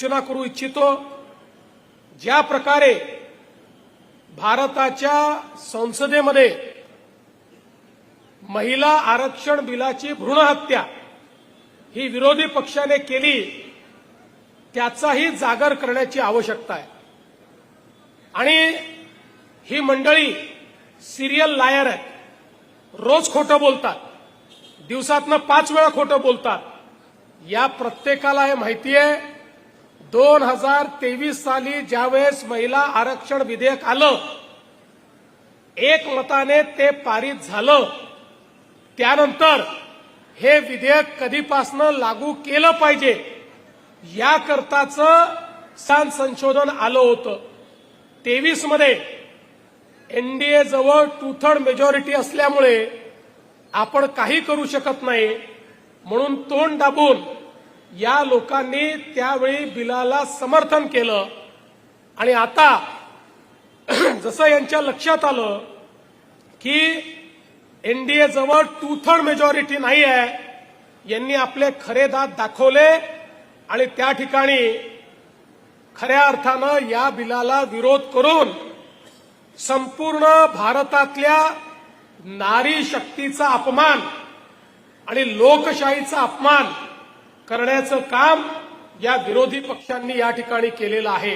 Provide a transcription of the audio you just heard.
सूचना करू इच्छितो। ज्या प्रकारे भारताच्या संसदेमध्ये महिला आरक्षण बिलाची भ्रूण हत्या ही विरोधी पक्षाने केली, त्याचाही जागर करण्याची आवश्यकता आहे। आणि ही मंडळी सिरियल लायर आहेत, रोज खोटं बोलतात, दिवसातनं 5 वेळा खोटं बोलतात। या प्रत्येकाला हे माहिती आहे, 2023 साली ज्यावेळेस महिला आरक्षण विधेयक आलं, एकमताने ते पारित झालं, त्यानंतर हे विधेयक कधीपासनं लागू केलं पाहिजे याकरताचं संशोधन आलं होतं। 23 मध्ये एनडीए जवळ 2/3 मेजॉरिटी असल्यामुळे आपण काही करू शकत नाही, म्हणून तोंड दाबून या लोकांनी त्यावेळी बिलाला समर्थन केलं। आणि आता जसं यांच्या लक्षात आलं की एनडीए जवळ 2/3 मेजॉरिटी नाही आहे, यांनी आपले खरे दात दाखवले आणि त्या ठिकाणी खऱ्या अर्थानं या बिलाला विरोध करून संपूर्ण भारतातल्या नारी शक्तीचा अपमान आणि लोकशाहीचा अपमान करण्याचं काम या विरोधी पक्षांनी या ठिकाणी केलेलं आहे।